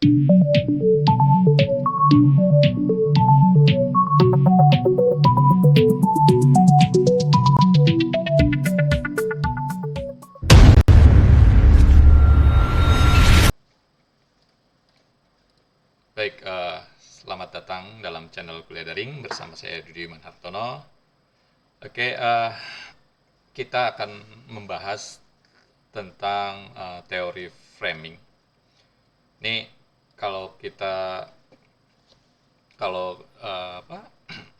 Baik, selamat datang dalam channel Kuliah Daring bersama saya Dudi Manhartono. Oke, kita akan membahas tentang teori framing. Ini kalau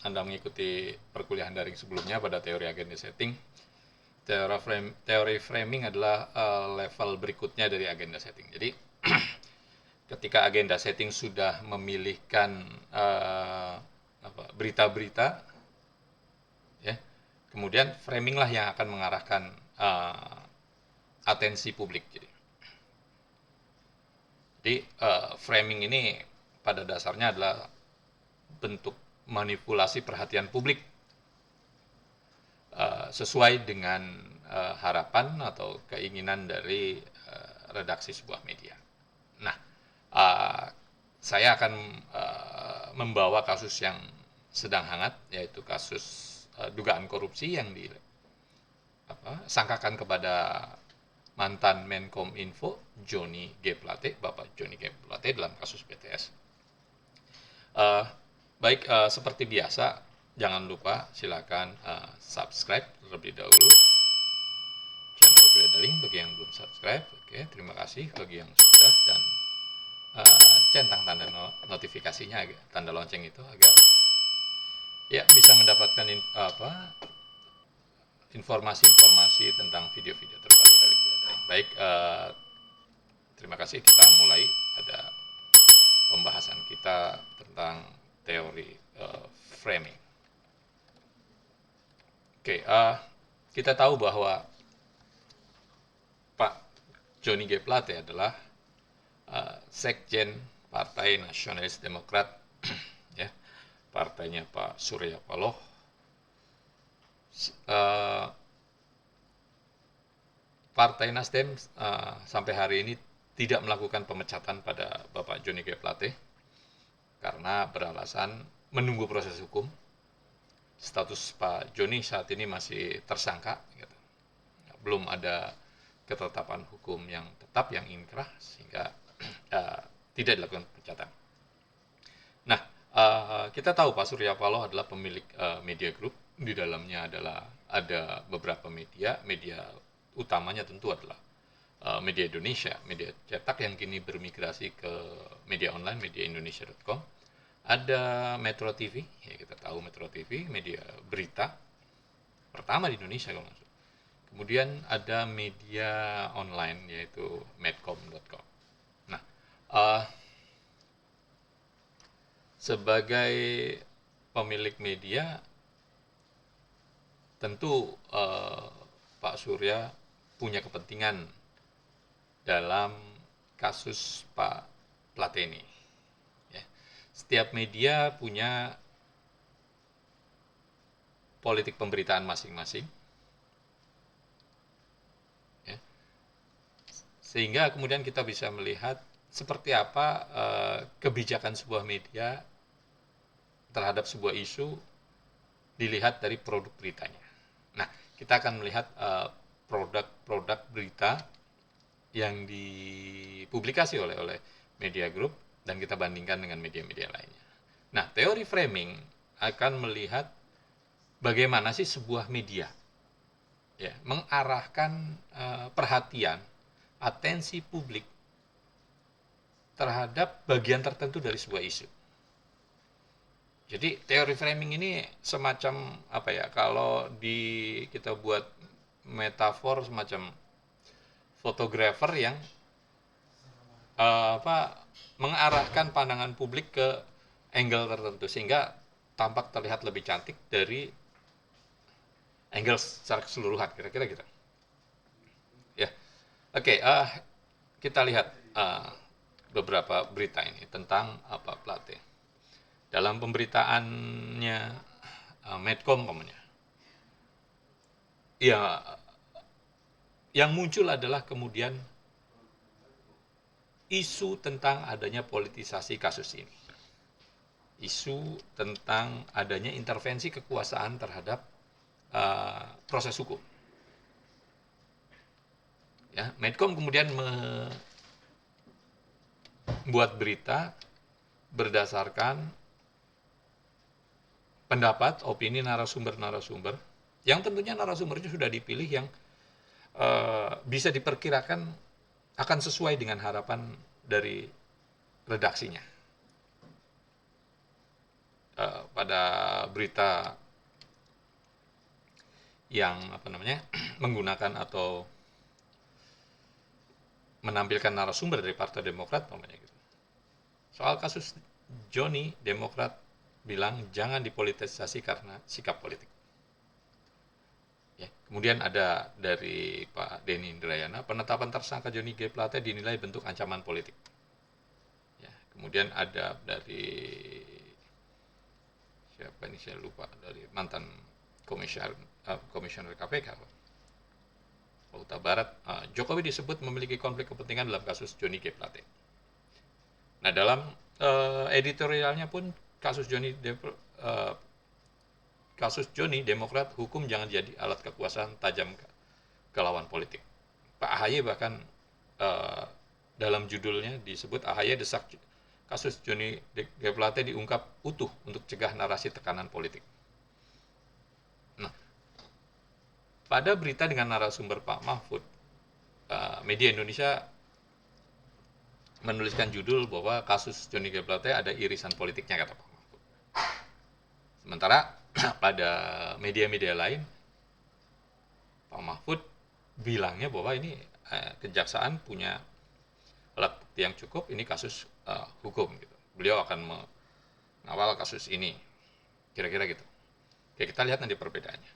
Anda mengikuti perkuliahan daring sebelumnya pada teori agenda setting, teori framing adalah level berikutnya dari agenda setting. Jadi ketika agenda setting sudah memilihkan berita-berita, ya, kemudian framing lah yang akan mengarahkan atensi publik. Jadi framing ini pada dasarnya adalah bentuk manipulasi perhatian publik sesuai dengan harapan atau keinginan dari redaksi sebuah media. Nah, saya akan membawa kasus yang sedang hangat, yaitu kasus dugaan korupsi yang disangkakan kepada mantan Menkominfo Johnny G. Plate, Bapak Johnny G. Plate dalam kasus BTS. Baik, seperti biasa, jangan lupa silakan subscribe terlebih dahulu channel Kuliah Daring bagi yang belum subscribe. Oke, terima kasih bagi yang sudah, dan centang tanda notifikasinya, tanda lonceng itu, agar ya bisa mendapatkan informasi-informasi tentang video-video terbaru dari Kuliah Daring. Baik, terima kasih. Kita mulai pada pembahasan kita tentang teori framing. Oke, kita tahu bahwa Pak Johnny G. Plate adalah Sekjen Partai Nasionalis Demokrat, ya, partainya Pak Surya Paloh. Partai Nasdem sampai hari ini tidak melakukan pemecatan pada Bapak Johnny G. Plate karena beralasan menunggu proses hukum. Status Pak Johnny saat ini masih tersangka, gitu. Belum ada ketetapan hukum yang tetap, yang inkrah, sehingga tidak dilakukan pemecatan. Nah, kita tahu Pak Surya Paloh adalah pemilik media group. Di dalamnya ada beberapa media utamanya tentu adalah media Indonesia, media cetak yang kini bermigrasi ke media online, mediaindonesia.com. Ada Metro TV, ya kita tahu Metro TV, media berita pertama di Indonesia kalau nggak salah. Kemudian ada media online, yaitu medcom.com. Nah, sebagai pemilik media, tentu Pak Surya punya kepentingan dalam kasus Pak Plate ini. Ya. Setiap media punya politik pemberitaan masing-masing, ya. Sehingga kemudian kita bisa melihat seperti apa kebijakan sebuah media terhadap sebuah isu dilihat dari produk beritanya. Nah, kita akan melihat produk-produk berita yang dipublikasi oleh media group dan kita bandingkan dengan media-media lainnya. Nah, teori framing akan melihat bagaimana sih sebuah media, ya, mengarahkan perhatian, atensi publik terhadap bagian tertentu dari sebuah isu. Jadi teori framing ini semacam kalau kita buat metafor, semacam fotografer yang mengarahkan pandangan publik ke angle tertentu sehingga tampak terlihat lebih cantik dari angle secara keseluruhan, kira-kira gitu. Ya, oke. Kita lihat beberapa berita ini tentang Plate. Dalam pemberitaannya Medcom, ya, yang muncul adalah kemudian isu tentang adanya politisasi kasus ini, isu tentang adanya intervensi kekuasaan terhadap proses hukum. Ya, Medcom kemudian membuat berita berdasarkan pendapat, opini narasumber-narasumber, yang tentunya narasumbernya sudah dipilih yang bisa diperkirakan akan sesuai dengan harapan dari redaksinya. Pada berita yang menggunakan atau menampilkan narasumber dari Partai Demokrat, gitu. Soal kasus Joni, Demokrat bilang jangan dipolitisasi karena sikap politik. Ya, kemudian ada dari Pak Denny Indrayana, penetapan tersangka Joni G. Plate dinilai bentuk ancaman politik. Ya, kemudian ada dari siapa ini saya lupa, dari mantan komisioner KPK, Huta Barat, Jokowi disebut memiliki konflik kepentingan dalam kasus Joni G. Plate. Nah, dalam editorialnya pun kasus Joni Demokrat, hukum jangan jadi alat kekuasaan tajam ke lawan politik. Pak AHY bahkan dalam judulnya disebut AHY desak kasus Joni G. Plate diungkap utuh untuk cegah narasi tekanan politik. Nah, pada berita dengan narasumber Pak Mahfud, media Indonesia menuliskan judul bahwa kasus Joni G. Plate ada irisan politiknya, kata Pak Mahfud. Sementara pada media-media lain, Pak Mahfud bilangnya bahwa ini kejaksaan punya alat bukti yang cukup, ini kasus hukum. Gitu. Beliau akan mengawal kasus ini, kira-kira gitu. Oke, kita lihat nanti perbedaannya.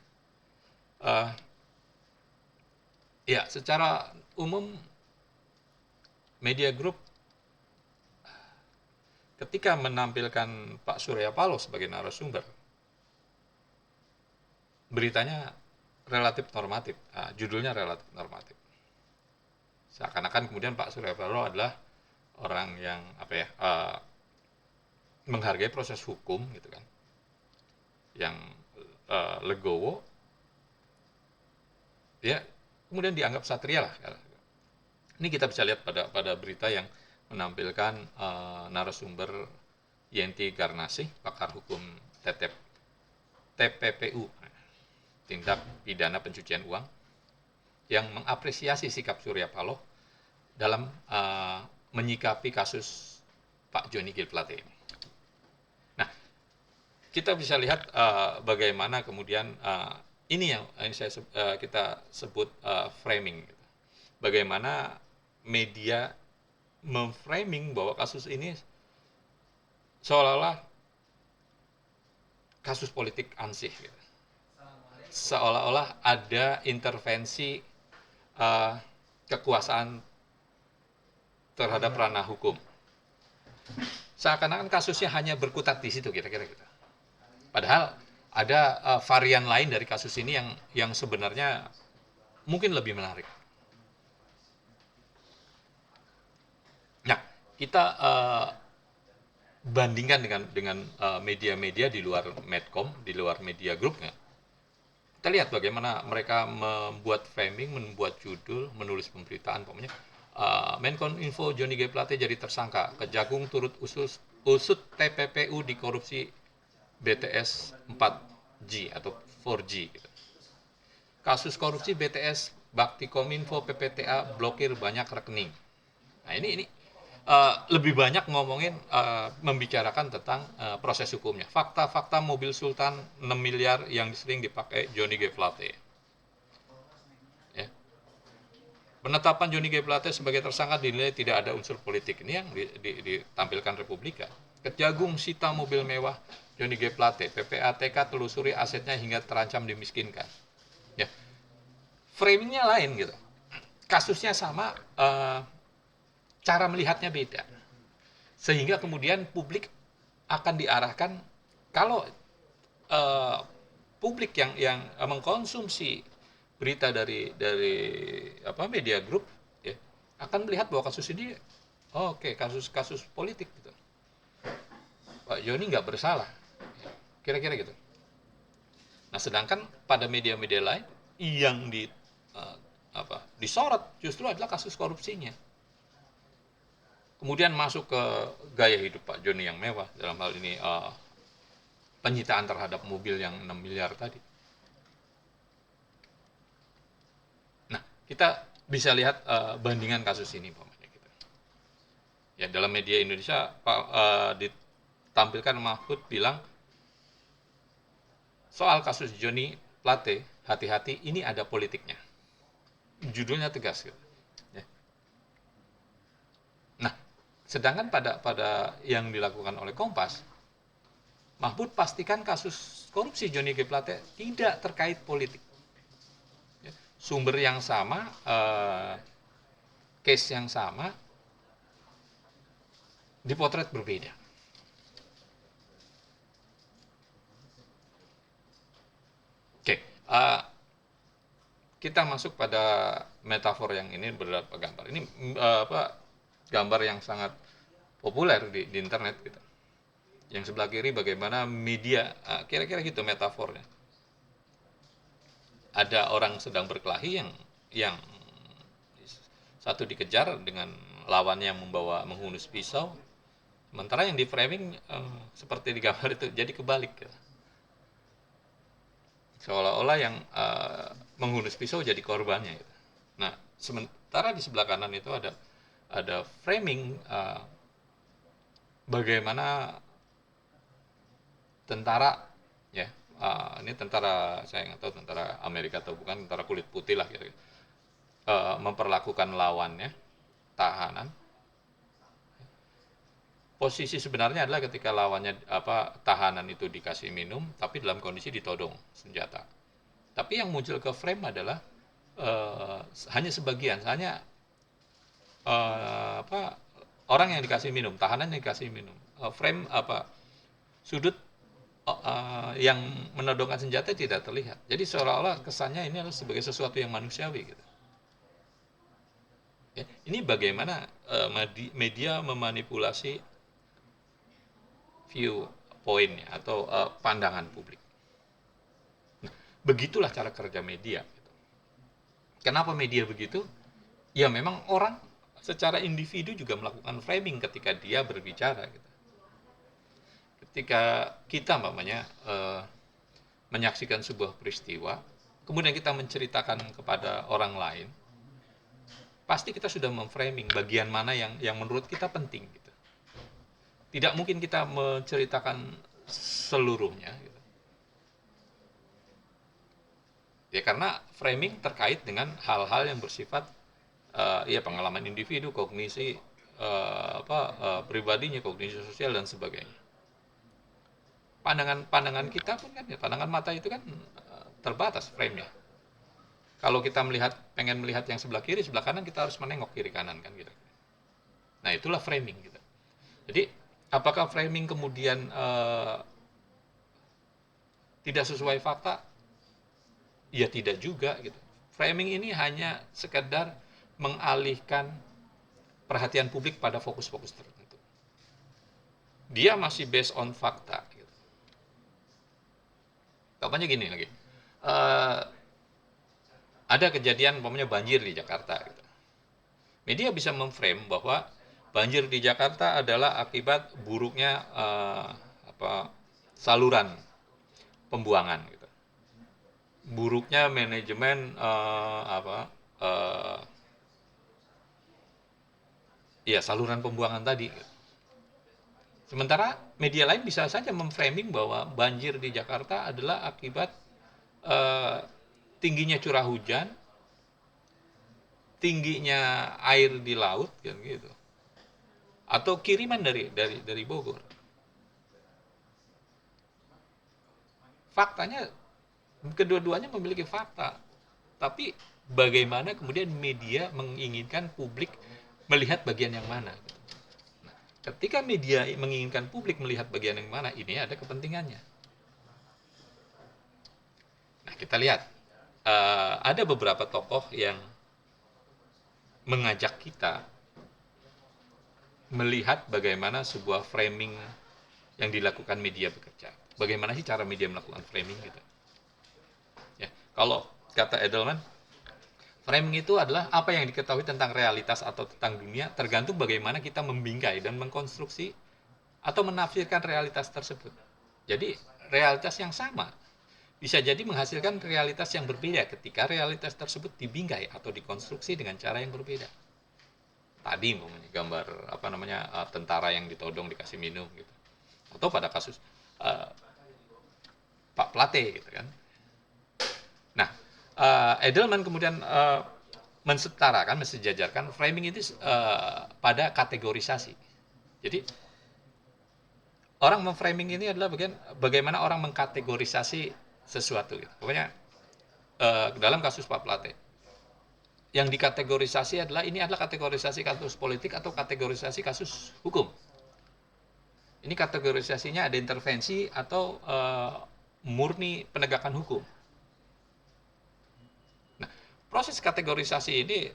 Ya, secara umum media group ketika menampilkan Pak Surya Paloh sebagai narasumber, beritanya relatif normatif, judulnya relatif normatif. Seakan-akan kemudian Pak Surya Paloh adalah orang yang menghargai proses hukum, gitu kan, yang legowo, ya kemudian dianggap satria lah. Ini kita bisa lihat pada berita yang menampilkan narasumber Yenti Garnasih, pakar hukum TPPU, tindak pidana pencucian uang, yang mengapresiasi sikap Surya Paloh dalam menyikapi kasus Pak Joni G. Plate ini. Nah, kita bisa lihat bagaimana kemudian ini yang kita sebut framing. Bagaimana media memframing bahwa kasus ini seolah-olah kasus politik ansih, gitu. Seolah-olah ada intervensi kekuasaan terhadap ranah hukum. Seakan-akan kasusnya hanya berkutat di situ, kira-kira gitu. Padahal ada varian lain dari kasus ini yang sebenarnya mungkin lebih menarik. Nah, kita bandingkan dengan media-media di luar Medcom, di luar media grupnya. Kita lihat bagaimana mereka membuat framing, membuat judul, menulis pemberitaan, pokoknya Menkominfo Joni G. Plate jadi tersangka, Kejagung turut usut TPPU di korupsi BTS 4G atau 4G. Gitu. Kasus korupsi BTS Bakti Kominfo PPTA blokir banyak rekening. Nah, ini lebih banyak ngomongin membicarakan tentang proses hukumnya. Fakta-fakta mobil Sultan 6 miliar yang sering dipakai Joni G. Plate. Ya. Penetapan Joni G. Plate sebagai tersangka dinilai tidak ada unsur politik. Ini yang ditampilkan Republika. Kejagung sita mobil mewah Joni G. Plate. PPATK telusuri asetnya hingga terancam dimiskinkan. Ya. Framingnya lain gitu. Kasusnya sama, cara melihatnya beda. Sehingga kemudian publik akan diarahkan, kalau publik yang mengkonsumsi berita dari media group, ya, akan melihat bahwa kasus ini Oke, kasus-kasus politik gitu. Pak Joni nggak bersalah, kira-kira gitu. Nah, sedangkan pada media-media lain yang disorot justru adalah kasus korupsinya. Kemudian masuk ke gaya hidup Pak Joni yang mewah, dalam hal ini penyitaan terhadap mobil yang 6 miliar tadi. Nah, kita bisa lihat bandingan kasus ini Pak. Ya, dalam media Indonesia ditampilkan Mahfud bilang soal kasus Joni Plate, hati-hati ini ada politiknya. Judulnya tegas gitu. Ya. Nah, sedangkan pada yang dilakukan oleh Kompas, Mahfud pastikan kasus korupsi Joni G. Plate tidak terkait politik. Ya. Sumber yang sama, case yang sama, dipotret berbeda. Oke, kita masuk pada metafor yang ini beberapa gambar. Ini gambar yang sangat populer di internet gitu. Yang sebelah kiri bagaimana media, kira-kira gitu metafornya. Ada orang sedang berkelahi yang satu dikejar dengan lawan yang menghunus pisau, sementara yang di framing seperti di gambar itu jadi kebalik gitu. Seolah-olah yang menghunus pisau jadi korbannya gitu. Nah, sementara di sebelah kanan itu ada framing bagaimana tentara, ya, ini tentara, saya nggak tahu tentara Amerika atau bukan, tentara kulit putih lah gitu, memperlakukan lawannya, tahanan. Posisi sebenarnya adalah ketika lawannya tahanan itu dikasih minum, tapi dalam kondisi ditodong senjata. Tapi yang muncul ke frame adalah hanya sebagian, hanya orang yang dikasih minum, tahanan yang dikasih minum. Frame sudut yang menodongkan senjata tidak terlihat. Jadi seolah-olah kesannya ini adalah sebagai sesuatu yang manusiawi gitu. Ya, ini bagaimana media memanipulasi view point atau pandangan publik. Nah, begitulah cara kerja media. Kenapa media begitu? Ya memang orang secara individu juga melakukan framing ketika dia berbicara. Gitu. Ketika kita menyaksikan sebuah peristiwa, kemudian kita menceritakan kepada orang lain, pasti kita sudah memframing bagian mana yang menurut kita penting. Gitu. Tidak mungkin kita menceritakan seluruhnya. Gitu. Ya karena framing terkait dengan hal-hal yang bersifat pengalaman individu, kognisi pribadinya, kognisi sosial dan sebagainya. Pandangan kita pun kan, pandangan mata itu kan terbatas frame-nya. Kalau kita pengen melihat yang sebelah kiri, sebelah kanan, kita harus menengok kiri kanan kan gitu. Nah itulah framing gitu. Jadi apakah framing kemudian tidak sesuai fakta? Ya tidak juga gitu. Framing ini hanya sekedar mengalihkan perhatian publik pada fokus-fokus tertentu. Dia masih based on fakta. Gitu. Kapannya gini lagi. Ada kejadian banjir di Jakarta. Gitu. Media bisa memframe bahwa banjir di Jakarta adalah akibat buruknya saluran pembuangan. Gitu. Buruknya manajemen saluran pembuangan tadi. Sementara media lain bisa saja memframing bahwa banjir di Jakarta adalah akibat tingginya curah hujan, tingginya air di laut, kan gitu, atau kiriman dari Bogor. Faktanya kedua-duanya memiliki fakta, tapi bagaimana kemudian media menginginkan publik melihat bagian yang mana? Nah, ketika media menginginkan publik melihat bagian yang mana, ini ada kepentingannya. Nah, kita lihat ada beberapa tokoh yang mengajak kita melihat bagaimana sebuah framing yang dilakukan media bekerja. Bagaimana sih cara media melakukan framing gitu. Ya, kalau kata Edelman, framing itu adalah apa yang diketahui tentang realitas atau tentang dunia tergantung bagaimana kita membingkai dan mengkonstruksi atau menafsirkan realitas tersebut. Jadi realitas yang sama bisa jadi menghasilkan realitas yang berbeda ketika realitas tersebut dibingkai atau dikonstruksi dengan cara yang berbeda. Tadi umpamanya gambar tentara yang ditodong dikasih minum gitu. Atau pada kasus uh, Pak Plate gitu kan. Nah, Edelman kemudian mensetarakan, mensejajarkan framing itu pada kategorisasi. Jadi orang memframing ini adalah bagaimana orang mengkategorisasi sesuatu. Gitu. Pokoknya dalam kasus Pak Plate, yang dikategorisasi adalah ini adalah kategorisasi kasus politik atau kategorisasi kasus hukum. Ini kategorisasinya ada intervensi atau murni penegakan hukum. Nah, proses kategorisasi ini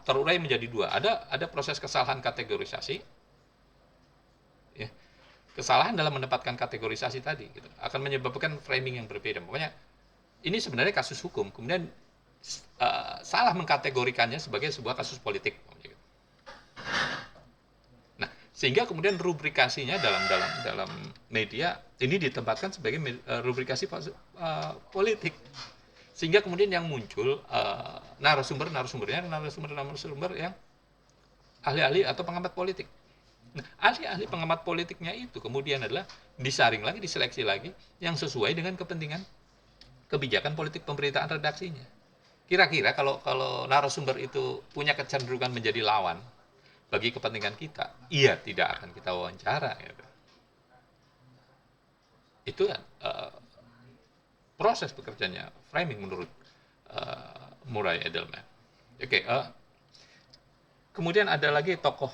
terurai menjadi dua. Ada proses kesalahan kategorisasi, ya. Kesalahan dalam mendapatkan kategorisasi tadi gitu, akan menyebabkan framing yang berbeda. Pokoknya ini sebenarnya kasus hukum, kemudian salah mengkategorikannya sebagai sebuah kasus politik. Nah, sehingga kemudian rubrikasinya dalam media ini ditempatkan sebagai rubrikasi politik. Sehingga kemudian yang muncul narasumber-narasumber yang ahli-ahli atau pengamat politik. Nah, ahli-ahli pengamat politiknya itu kemudian adalah disaring lagi, diseleksi lagi yang sesuai dengan kepentingan kebijakan politik pemberitaan redaksinya. Kira-kira kalau narasumber itu punya kecenderungan menjadi lawan bagi kepentingan kita, iya tidak akan kita wawancara. Gitu. Itu proses bekerjanya framing menurut Murray Edelman. Oke, kemudian ada lagi tokoh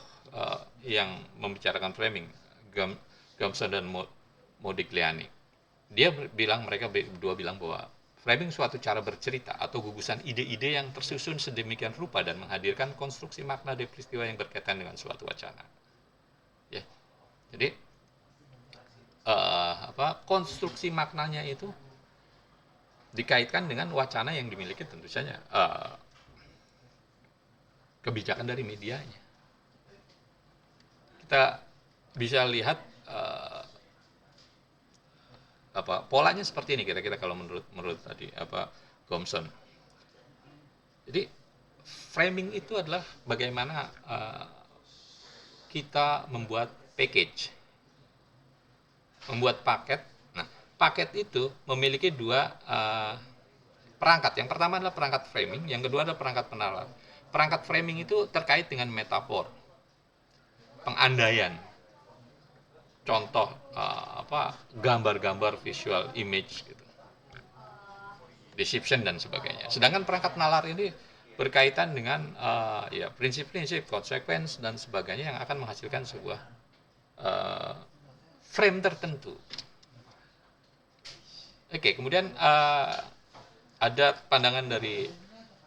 yang membicarakan framing, Gomson dan Modigliani. Mereka berdua bilang bahwa framing suatu cara bercerita atau gugusan ide-ide yang tersusun sedemikian rupa dan menghadirkan konstruksi makna dari peristiwa yang berkaitan dengan suatu wacana. Ya, jadi konstruksi maknanya itu dikaitkan dengan wacana yang dimiliki tentu saja kebijakan dari medianya. Kita bisa lihat polanya seperti ini kira-kira kalau menurut tadi Gomson. Jadi framing itu adalah bagaimana kita membuat package, membuat paket. Nah, paket itu memiliki dua perangkat. Yang pertama adalah perangkat framing, yang kedua adalah perangkat penalar. Perangkat framing itu terkait dengan metafor, pengandaian, contoh gambar-gambar, visual image gitu, deception dan sebagainya. Sedangkan perangkat nalar ini berkaitan dengan prinsip-prinsip, konsekuensi dan sebagainya yang akan menghasilkan sebuah frame tertentu. Oke, kemudian ada pandangan dari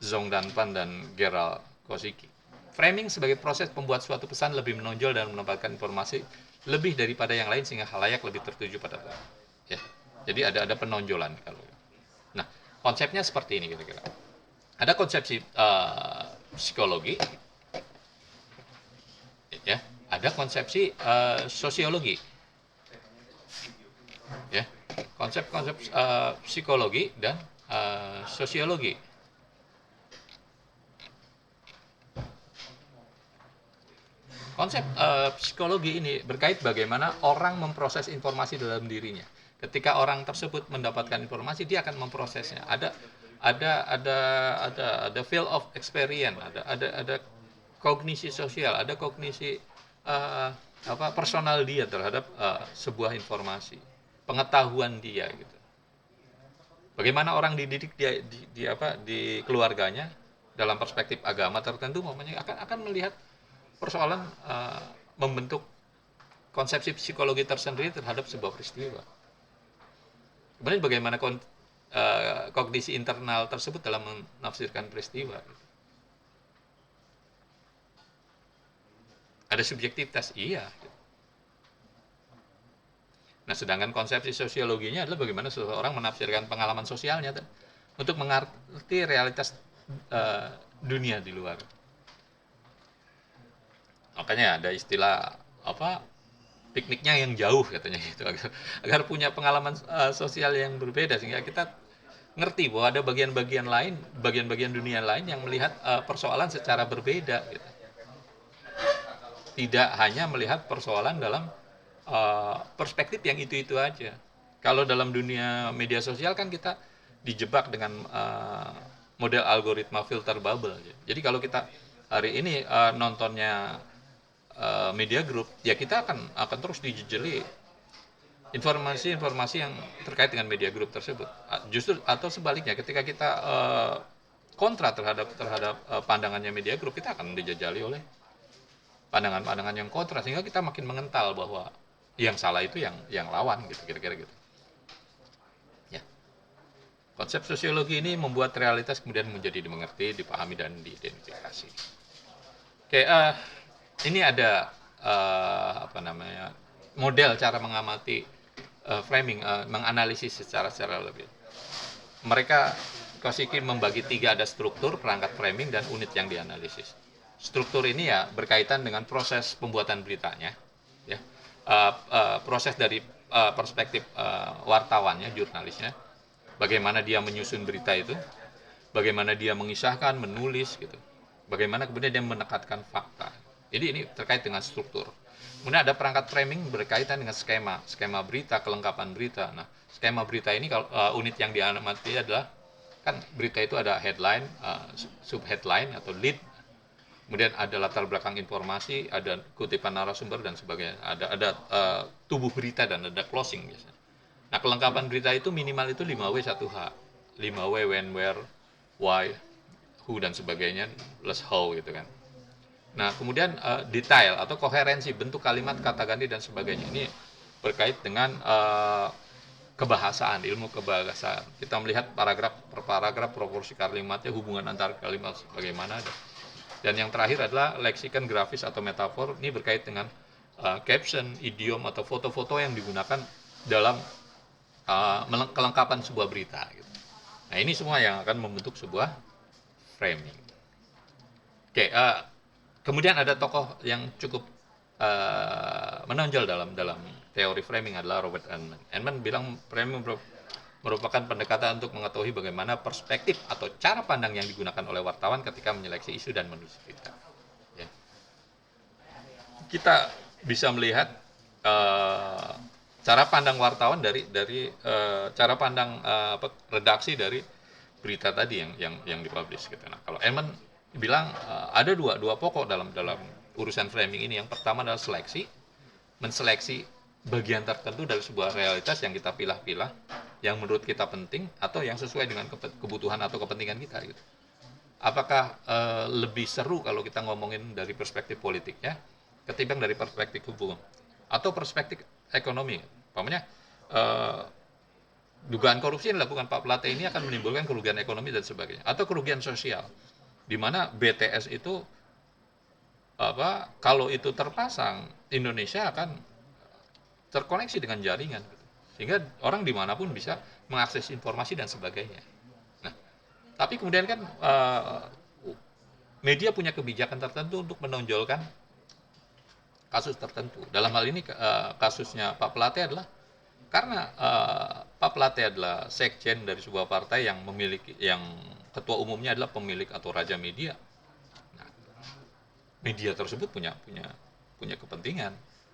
Zhong Danpan dan Gerald Kosicki. Framing sebagai proses membuat suatu pesan lebih menonjol dan menempatkan informasi lebih daripada yang lain sehingga khalayak lebih tertuju pada ya. Jadi ada penonjolan kalau. Nah, konsepnya seperti ini kira-kira. Ada konsepsi psikologi, ya. Ada konsepsi sosiologi, ya. Konsep-konsep psikologi dan sosiologi. Konsep psikologi ini berkait bagaimana orang memproses informasi dalam dirinya. Ketika orang tersebut mendapatkan informasi, dia akan memprosesnya. Ada field of experience, ada kognisi sosial, ada kognisi personal dia terhadap sebuah informasi, pengetahuan dia gitu. Bagaimana orang dididik di keluarganya dalam perspektif agama tertentu, akan melihat persoalan membentuk konsepsi psikologi tersendiri terhadap sebuah peristiwa. Kemudian bagaimana kognisi internal tersebut dalam menafsirkan peristiwa. Ada subjektivitas, iya. Nah, sedangkan konsepsi sosiologinya adalah bagaimana seseorang menafsirkan pengalaman sosialnya untuk mengerti realitas dunia di luar. Makanya ada istilah apa, pikniknya yang jauh katanya gitu, agar punya pengalaman sosial yang berbeda sehingga kita ngerti bahwa ada bagian-bagian lain, bagian-bagian dunia lain yang melihat persoalan secara berbeda gitu. Tidak hanya melihat persoalan dalam perspektif yang itu-itu aja. Kalau dalam dunia media sosial kan kita dijebak dengan model algoritma filter bubble. Jadi kalau kita hari ini nontonnya media group, ya kita akan terus dijejeli informasi-informasi yang terkait dengan media group tersebut. Justru atau sebaliknya, ketika kita kontra terhadap pandangannya media group, kita akan dijajali oleh pandangan-pandangan yang kontra, sehingga kita makin mengental bahwa yang salah itu yang lawan gitu, kira-kira gitu. Ya. Konsep sosiologi ini membuat realitas kemudian menjadi dimengerti, dipahami, dan diidentifikasi. Oke, ini ada model cara mengamati framing, menganalisis secara lebih. Mereka Kosiki membagi 3, ada struktur, perangkat framing, dan unit yang dianalisis. Struktur ini ya berkaitan dengan proses pembuatan beritanya, ya, proses dari perspektif wartawannya, jurnalisnya, bagaimana dia menyusun berita itu, bagaimana dia mengisahkan, menulis gitu, bagaimana kemudian dia menekatkan fakta. Jadi ini terkait dengan struktur. Kemudian ada perangkat framing berkaitan dengan skema berita, kelengkapan berita. Nah, skema berita ini kalau unit yang diamati adalah, kan berita itu ada headline, subheadline atau lead, kemudian ada latar belakang informasi, ada kutipan narasumber dan sebagainya, ada tubuh berita dan ada closing biasanya. Nah, kelengkapan berita itu minimal itu 5W 1H, 5W when, where, why, who, dan sebagainya, plus how gitu kan. Nah, kemudian detail atau koherensi bentuk kalimat, kata ganti, dan sebagainya. Ini berkait dengan kebahasaan, ilmu kebahasaan. Kita melihat paragraf per paragraf, proporsi kalimatnya, hubungan antar kalimat bagaimana. Dan yang terakhir adalah leksikon, grafis, atau metafor. Ini berkait dengan caption, idiom, atau foto-foto yang digunakan dalam kelengkapan sebuah berita. Gitu. Nah, ini semua yang akan membentuk sebuah framing. Oke, kemudian ada tokoh yang cukup menonjol dalam teori framing adalah Robert Altman. Altman bilang framing merupakan pendekatan untuk mengetahui bagaimana perspektif atau cara pandang yang digunakan oleh wartawan ketika menyeleksi isu dan menulis berita. Ya. Kita bisa melihat cara pandang wartawan dari cara pandang redaksi dari berita tadi yang dipublish gitu. Nah, kalau Altman bilang ada dua pokok dalam urusan framing ini. Yang pertama adalah menseleksi bagian tertentu dari sebuah realitas yang kita pilah-pilah, yang menurut kita penting atau yang sesuai dengan kebutuhan atau kepentingan kita gitu. Apakah lebih seru kalau kita ngomongin dari perspektif politiknya ketimbang dari perspektif hukum atau perspektif ekonomi? Umpamanya dugaan korupsi yang dilakukan Pak Plate ini akan menimbulkan kerugian ekonomi dan sebagainya, atau kerugian sosial, di mana BTS itu kalau itu terpasang, Indonesia akan terkoneksi dengan jaringan, sehingga orang dimanapun bisa mengakses informasi dan sebagainya. Nah, tapi kemudian kan media punya kebijakan tertentu untuk menonjolkan kasus tertentu. Dalam hal ini kasusnya Pak Plate adalah karena Pak Plate adalah sekjen dari sebuah partai yang ketua umumnya adalah pemilik atau raja media. Nah, media tersebut punya kepentingan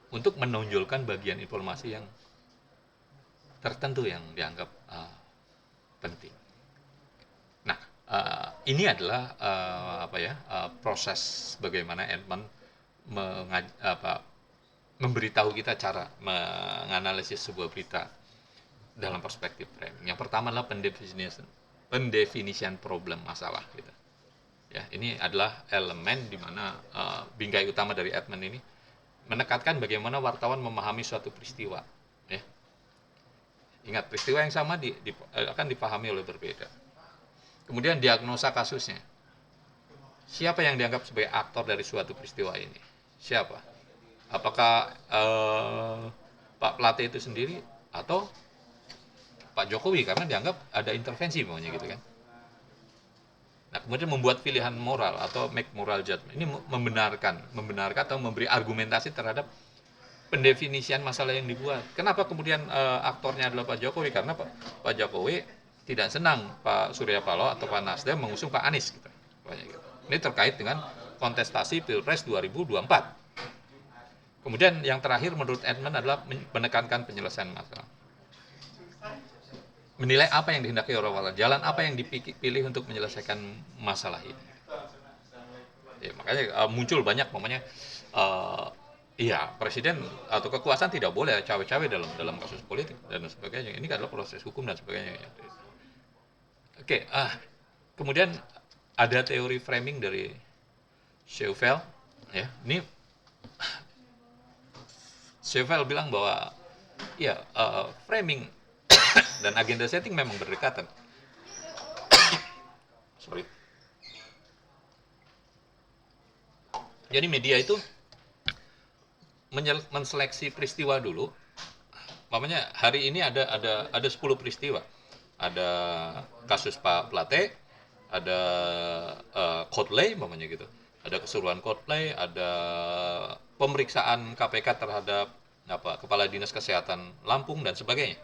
untuk menonjolkan bagian informasi yang tertentu yang dianggap penting. Nah, ini adalah proses bagaimana Altman memberitahu kita cara menganalisis sebuah berita dalam perspektif framing. Yang pertama adalah pendefinisian problem, masalah gitu. Ya, ini adalah elemen di mana bingkai utama dari Altman ini menekankan bagaimana wartawan memahami suatu peristiwa. Ya. Ingat, peristiwa yang sama akan dipahami oleh berbeda. Kemudian diagnosa kasusnya. Siapa yang dianggap sebagai aktor dari suatu peristiwa ini? Siapa? Apakah Pak Plate itu sendiri atau Pak Jokowi, karena dianggap ada intervensi maunya gitu kan. Nah, kemudian membuat pilihan moral atau make moral judgment. Ini membenarkan atau memberi argumentasi terhadap pendefinisian masalah yang dibuat. Kenapa kemudian aktornya adalah Pak Jokowi? Karena Pak Jokowi tidak senang Pak Surya Paloh atau Pak Nasdem mengusung Pak Anies gitu. Ini terkait dengan kontestasi Pilpres 2024. Kemudian yang terakhir menurut Edmund adalah menekankan penyelesaian masalah. Menilai apa yang dihendaki orang, jalan apa yang dipilih untuk menyelesaikan masalah ini. Ya, makanya muncul banyak namanya iya, presiden atau kekuasaan tidak boleh cawe-cawe dalam kasus politik dan sebagainya. Ini adalah proses hukum dan sebagainya. Oke, kemudian ada teori framing dari Shewfelt, ya. Ini Shewfelt bilang bahwa ya framing dan agenda setting memang berdekatan. Sorry. Jadi media itu menseleksi peristiwa dulu. Mamanya hari ini ada 10 peristiwa. Ada kasus Pak Plate, ada Coldplay mamanya gitu. Ada keseruan Coldplay, ada pemeriksaan KPK terhadap Kepala Dinas Kesehatan Lampung dan sebagainya.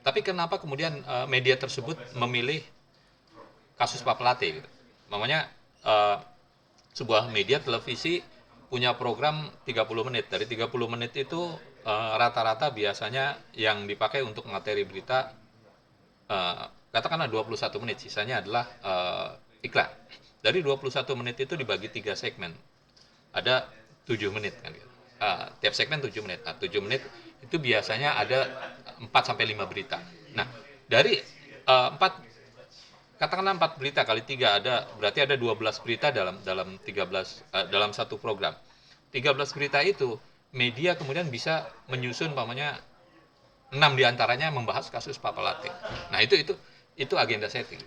Tapi kenapa kemudian media tersebut memilih kasus Pak Plate gitu? Mamanya sebuah media televisi punya program 30 menit. Dari 30 menit itu rata-rata biasanya yang dipakai untuk materi berita katakanlah 21 menit, sisanya adalah iklan. Dari 21 menit itu dibagi 3 segmen. Ada 7 menit kan gitu. Tiap segmen 7 menit. Nah, 7 menit itu biasanya ada 4 sampai 5 berita. Nah, dari 4 katakanlah 4 berita kali 3 ada berarti ada 12 berita dalam 13 dalam satu program. 13 berita itu media kemudian bisa menyusun pamannya 6 diantaranya membahas kasus Pak Plate. Nah, itu agenda setting.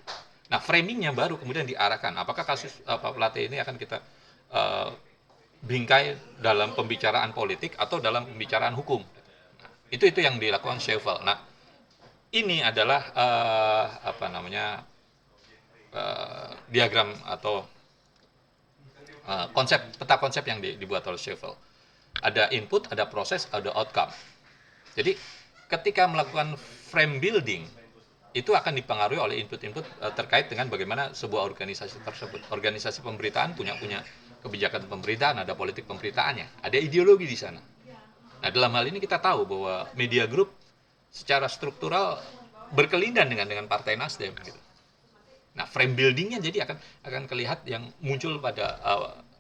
Nah, framingnya baru kemudian diarahkan. Apakah kasus Pak Plate ini akan kita bingkai dalam pembicaraan politik atau dalam pembicaraan hukum? Nah, itu yang dilakukan Shewfelt. Nah, ini adalah diagram atau peta konsep yang dibuat oleh Shewfelt. Ada input, ada proses, ada outcome. Jadi ketika melakukan frame building itu akan dipengaruhi oleh input-input terkait dengan bagaimana sebuah organisasi tersebut. Organisasi pemberitaan punya kebijakan pemberitaan, ada politik pemberitaannya, ada ideologi di sana. Nah, dalam hal ini kita tahu bahwa media group secara struktural berkelindan dengan Partai Nasdem gitu. Nah, frame buildingnya jadi akan kelihatan yang muncul pada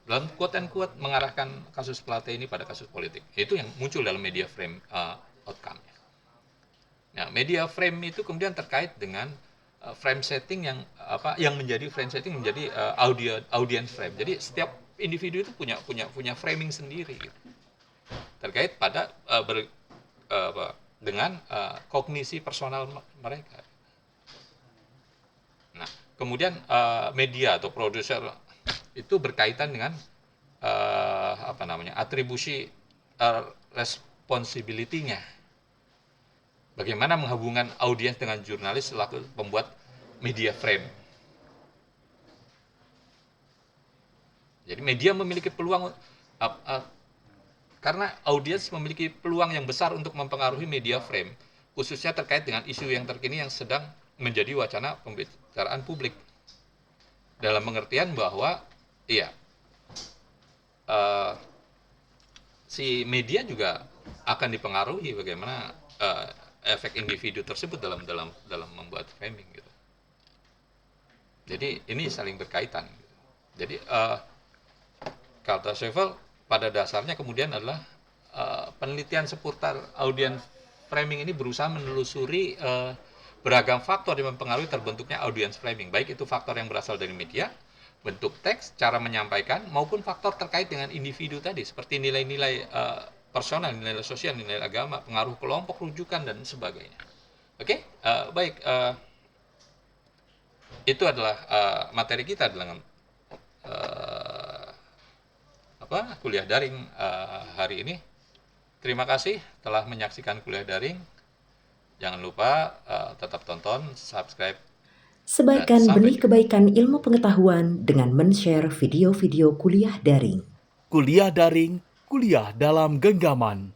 dalam quote and quote mengarahkan kasus Plate ini pada kasus politik. Itu yang muncul dalam media frame outcome. Nah, media frame itu kemudian terkait dengan frame setting yang menjadi frame setting menjadi audience frame. Jadi setiap individu itu punya framing sendiri gitu. Terkait pada dengan kognisi personal mereka. Nah, kemudian media atau produser itu berkaitan dengan atribusi responsibility-nya. Bagaimana menghubungkan audiens dengan jurnalis selaku pembuat media frame. Jadi media memiliki peluang karena audiens memiliki peluang yang besar untuk mempengaruhi media frame, khususnya terkait dengan isu yang terkini yang sedang menjadi wacana pembicaraan publik. Dalam pengertian bahwa si media juga akan dipengaruhi bagaimana efek individu tersebut dalam membuat framing gitu. Jadi ini saling berkaitan. Jadi kata Shewfelt pada dasarnya kemudian adalah penelitian seputar audience framing ini berusaha menelusuri beragam faktor yang mempengaruhi terbentuknya audience framing, baik itu faktor yang berasal dari media, bentuk teks, cara menyampaikan, maupun faktor terkait dengan individu tadi seperti nilai-nilai personal, nilai sosial, nilai agama, pengaruh kelompok, rujukan, dan sebagainya. Oke, baik. Itu adalah materi kita dalam kuliah daring hari ini. Terima kasih telah menyaksikan kuliah daring. Jangan lupa tetap tonton, subscribe, dan Sebarkan sampai benih jumpa. kebaikan ilmu pengetahuan dengan men-share video-video kuliah daring. Kuliah daring, kuliah dalam genggaman.